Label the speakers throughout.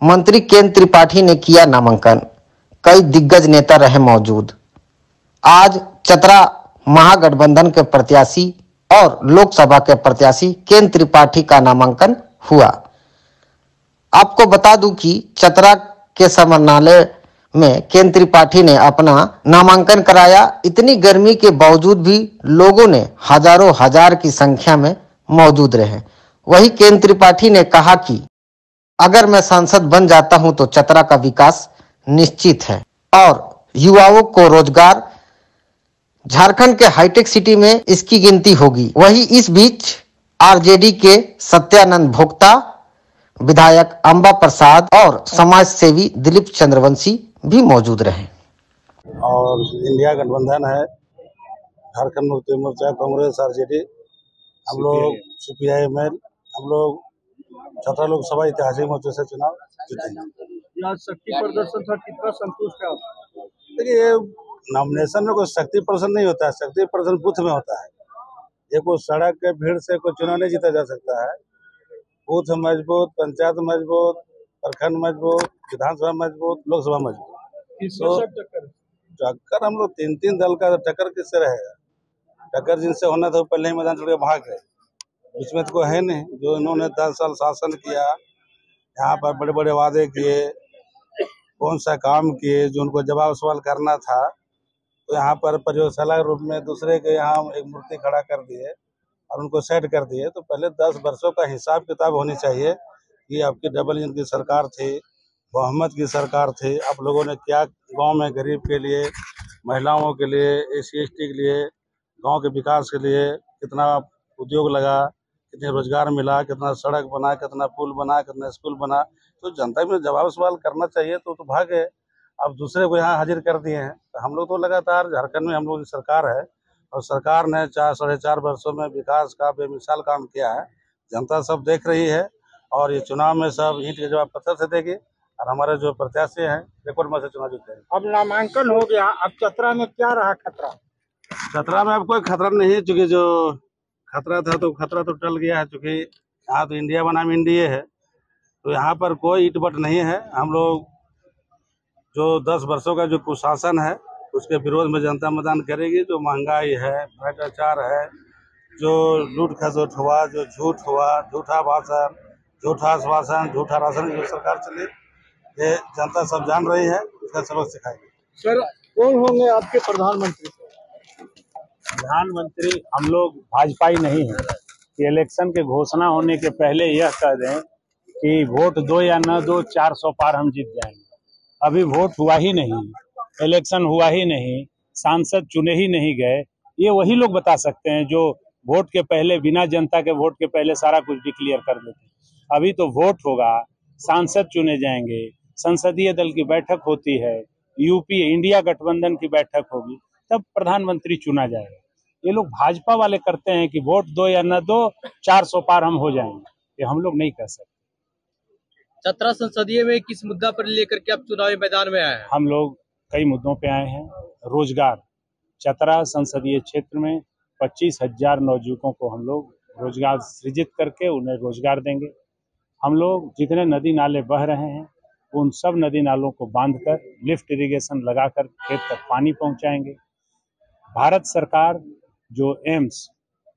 Speaker 1: मंत्री केन त्रिपाठी ने किया नामांकन। कई दिग्गज नेता रहे मौजूद। आज चतरा महागठबंधन के प्रत्याशी और लोकसभा के प्रत्याशी केन त्रिपाठी का नामांकन हुआ। आपको बता दूं कि चतरा के समरनालय में केन त्रिपाठी ने अपना नामांकन कराया। इतनी गर्मी के बावजूद भी लोगों ने हजारों हजार की संख्या में मौजूद रहे। वही केन त्रिपाठी ने कहा कि अगर मैं सांसद बन जाता हूं तो चतरा का विकास निश्चित है और युवाओं को रोजगार, झारखंड के हाईटेक सिटी में इसकी गिनती होगी। वही इस बीच आरजेडी के सत्यानंद भोक्ता, विधायक अंबा प्रसाद और समाज सेवी दिलीप चंद्रवंशी भी मौजूद रहे।
Speaker 2: और इंडिया गठबंधन है, झारखंड मुक्ति मोर्चा, कांग्रेस, आरजेडी, हम लोग सीपीआई में, हम लोग चतरा लोकसभा ऐतिहासिक मोर्चे से चुनाव जीतेंगे।
Speaker 3: आज शक्ति प्रदर्शन था, कितना संतुष्ट है?
Speaker 2: देखिए, नॉमिनेशन में कोई शक्ति प्रदर्शन नहीं होता है, शक्ति प्रदर्शन बूथ में होता है। ये कोई सड़क के भीड़ से कोई चुनाव नहीं जीता जा सकता है। बूथ मजबूत, पंचायत मजबूत, प्रखंड मजबूत, विधानसभा मजबूत, लोकसभा मजबूत। तो टक्कर हम लोग तीन दल का टक्कर किससे रहेगा? टक्कर जिनसे होना था पहले ही मैदान छोड़ के भाग गए। बीच में तो कोई है नहीं। जो इन्होंने 10 साल शासन किया, यहाँ पर बड़े बड़े वादे किए, कौन सा काम किए, जो उनको जवाब सवाल करना था, तो यहाँ पर प्रयोगशाला के रूप में दूसरे के यहाँ एक मूर्ति खड़ा कर दिए और उनको सेट कर दिए। तो पहले 10 वर्षों का हिसाब किताब होनी चाहिए कि आपकी डबल इंजन की सरकार थी, बहुमत की सरकार थी, आप लोगों ने क्या गांव में गरीब के लिए, महिलाओं के लिए, SC ST के लिए, गांव के विकास के लिए कितना उद्योग लगा, कितने रोजगार मिला, कितना सड़क बना, कितना पुल बना, कितना स्कूल बना। तो जनता में जवाब सवाल करना चाहिए। तो भागे अब दूसरे को यहाँ हाजिर कर दिए हैं। तो हम लोग तो लगातार झारखंड में हम लोग की सरकार है और सरकार ने 4-4.5 वर्षों में विकास का बेमिसाल काम किया है। जनता सब देख रही है और ये चुनाव में सब ईंट के जवाब पत्थर से देगी और हमारे जो प्रत्याशी हैं रिकॉर्ड में से चुनाव जीतेंगे।
Speaker 3: अब नामांकन हो गया, अब चतरा में क्या रहा खतरा?
Speaker 2: खतरा में अब कोई खतरा नहीं है, चूंकि जो खतरा था तो खतरा तो टल गया है। चूंकि यहाँ तो इंडिया बनाम एनडीए है, तो यहाँ पर कोई इटबट नहीं है। हम लोग जो 10 वर्षों का जो कुशासन है उसके विरोध में जनता मतदान करेगी। जो महंगाई है, भ्रष्टाचार है, जो लूट खसोट हुआ, जो झूठ हुआ, झूठा भाषण, झूठा आश्वासन, झूठा राशन जो सरकार चली, ये जनता सब जान रही है, उसका सबक सिखाएगी।
Speaker 3: सर, कौन होंगे आपके प्रधानमंत्री?
Speaker 4: प्रधानमंत्री हम लोग भाजपाई नहीं है कि इलेक्शन के घोषणा होने के पहले यह कह दें कि वोट दो या न दो, 400 पार हम जीत जाएंगे। अभी वोट हुआ ही नहीं, इलेक्शन हुआ ही नहीं, सांसद चुने ही नहीं गए। ये वही लोग बता सकते हैं जो वोट के पहले, बिना जनता के वोट के पहले सारा कुछ डिक्लेयर कर देते हैं। अभी तो वोट होगा, सांसद चुने जाएंगे, संसदीय दल की बैठक होती है, यूपी इंडिया गठबंधन की बैठक होगी, तब प्रधानमंत्री चुना जाएगा। ये लोग भाजपा वाले करते हैं कि वोट दो या न दो, 400 पार हम हो जाएंगे। ये हम लोग नहीं कर सकते।
Speaker 5: चतरा संसदीय में किस मुद्दा पर लेकर के आप चुनावी मैदान में आए हैं?
Speaker 4: हम लोग कई मुद्दों पे आए हैं। रोजगार, चतरा संसदीय क्षेत्र में 25,000 नवयुवकों को हम लोग रोजगार सृजित करके उन्हें रोजगार देंगे। हम लोग जितने नदी नाले बह रहे हैं उन सब नदी नालों को बांधकर लिफ्ट इरिगेशन लगाकर खेत तक पानी पहुंचाएंगे। भारत सरकार जो एम्स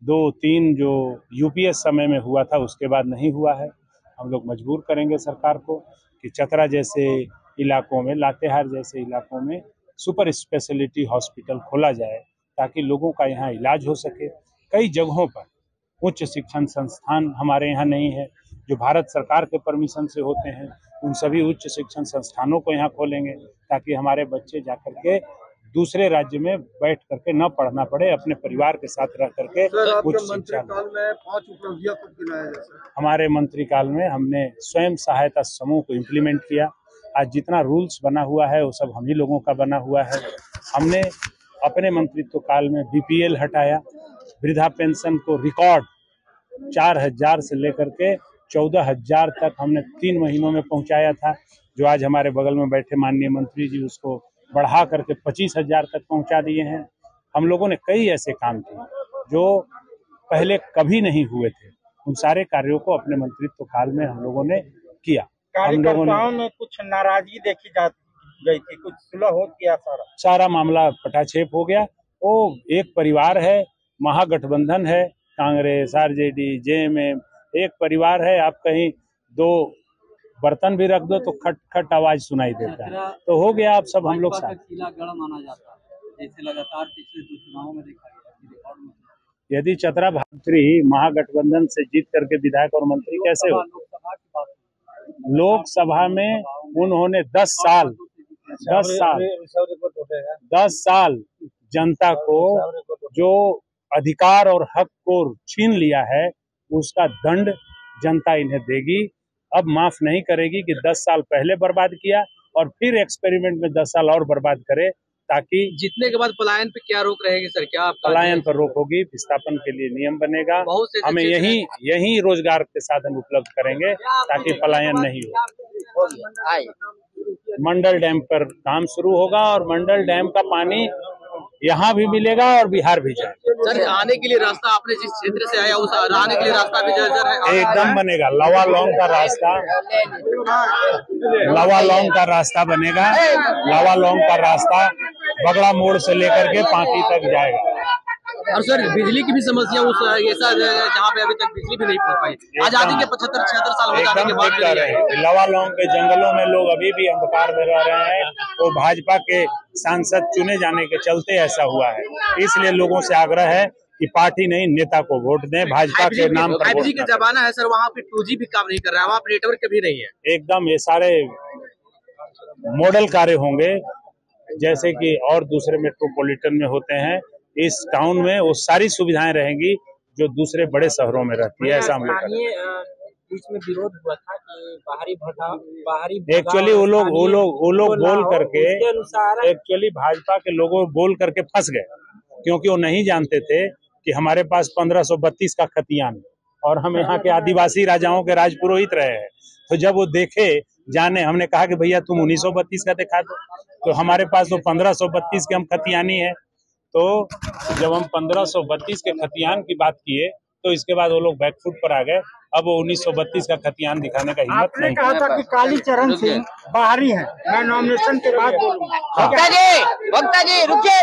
Speaker 4: 2-3 जो यूपीए समय में हुआ था उसके बाद नहीं हुआ है, हम लोग मजबूर करेंगे सरकार को कि चतरा जैसे इलाकों में, लातेहार जैसे इलाकों में सुपर स्पेशलिटी हॉस्पिटल खोला जाए ताकि लोगों का यहाँ इलाज हो सके। कई जगहों पर उच्च शिक्षण संस्थान हमारे यहाँ नहीं है जो भारत सरकार के परमिशन से होते हैं। उन सभी उच्च शिक्षण संस्थानों को यहाँ खोलेंगे ताकि हमारे बच्चे जाकर के दूसरे राज्य में बैठ करके न पढ़ना पड़े, अपने परिवार के साथ रह करके उच्च शिक्षा। हमारे मंत्रिकाल में हमने स्वयं सहायता समूह को इम्प्लीमेंट किया। आज जितना रूल्स बना हुआ है वो सब हम ही लोगों का बना हुआ है। हमने अपने मंत्रित्व काल में BPL हटाया, वृद्धा पेंशन को रिकॉर्ड 4,000 से लेकर के 14,000 तक हमने 3 महीनों में पहुंचाया था, जो आज हमारे बगल में बैठे माननीय मंत्री जी उसको बढ़ा करके 25,000 तक पहुंचा दिए हैं। हम लोगों ने कई ऐसे काम किए जो पहले कभी नहीं हुए थे। उन सारे कार्यों को अपने मंत्रित्व काल में हम लोगों ने किया।
Speaker 3: कार्यकर्ताओं में कुछ नाराजगी देखी जा गई थी, कुछ सुलह हो गया
Speaker 4: सारा मामला पटाक्षेप हो गया। वो एक परिवार है, महागठबंधन है, कांग्रेस, आरजेडी, जेएमएम एक परिवार है। आप कहीं दो बर्तन भी रख दो तो खट खट आवाज सुनाई देता है। तो हो गया, आप सब हम लोग साथ।
Speaker 5: किला माना जाता है, जैसे लगातार पिछले 2 चुनावों में देखा गया।
Speaker 4: यदि चतरा भागीरथी महागठबंधन से जीत करके विधायक और मंत्री कैसे हो? लोकसभा में उन्होंने 10 साल जनता को जो अधिकार और हक को छीन लिया है, उसका दंड जनता इन्हें देगी। अब माफ नहीं करेगी कि 10 साल पहले बर्बाद किया और फिर एक्सपेरिमेंट में 10 साल और बर्बाद करे, ताकि
Speaker 5: जीतने के बाद पलायन पे क्या रोक रहेगी सर? क्या आप
Speaker 4: पलायन पर रोक होगी, विस्थापन के लिए नियम बनेगा। हमें यही रोजगार के साधन उपलब्ध करेंगे ताकि पलायन नहीं हो। मंडल डैम पर काम शुरू होगा और मंडल डैम का पानी यहाँ भी मिलेगा और बिहार भी जाएगा।
Speaker 5: सर, आने के लिए रास्ता, आपने जिस क्षेत्र से आया उस आने के लिए रास्ता भी जर्जर है।
Speaker 4: एकदम बनेगा, लावालौंग का रास्ता बनेगा। लावालौंग का रास्ता बगड़ा मोड़ से लेकर के पांकी तक जाएगा।
Speaker 5: और सर, बिजली की भी समस्या उस ऐसा जहाँ पे अभी तक बिजली भी नहीं पहुंच पाई। आजादी के 75-76 साल हो जाने के बाद
Speaker 4: कह रहे हैं लावालौंग के जंगलों में लोग अभी भी अंधकार में रह रहे हैं। तो भाजपा के सांसद चुने जाने के चलते ऐसा हुआ है। इसलिए लोगों से आग्रह है कि पार्टी नहीं, नेता को वोट दें, भाजपा के नाम पर।
Speaker 5: 5G का जमाना है सर, वहाँ पे 2G भी काम नहीं कर रहा है, वहाँ पे नेटवर्क भी नहीं है।
Speaker 4: एकदम ये सारे मॉडल कार्य होंगे जैसे कि और दूसरे मेट्रोपॉलिटन में होते हैं। इस टाउन में वो सारी सुविधाएं रहेंगी जो दूसरे बड़े शहरों में रहती है। ऐसा हम लोग
Speaker 3: बीच में विरोध हुआ था कि बाहरी
Speaker 4: एक्चुअली वो लोग बोल करके एक्चुअली भाजपा के लोगों बोल करके फंस गए, क्योंकि वो नहीं जानते थे कि हमारे पास 1532 का खतियान और हम यहाँ के आदिवासी राजाओं के राजपुरोहित रहे हैं। तो जब वो देखे जाने, हमने कहा कि भैया तुम 1932 का दिखा दो, तो हमारे पास तो 1532 के हम खतियानी है। तो जब हम 1532 के खतियान की बात किए तो इसके बाद वो लोग बैकफुट पर आ गए। अब वो 1932 का खतियान दिखाने का हिम्मत नहीं।
Speaker 3: आपने कहा था कि कालीचरण सिंह बाहरी हैं, मैं नॉमिनेशन के बाद बोलूंगा।
Speaker 5: वक्ता जी रुकिए।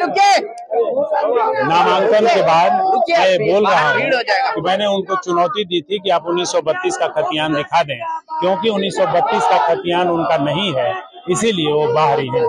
Speaker 4: नामांकन के बाद मैं बोल रहा हूँ कि मैंने उनको चुनौती दी थी कि आप 1932 का खतियान दिखा दें, क्योंकि 1932 का खतियान उनका नहीं है, इसीलिए वो बाहरी है।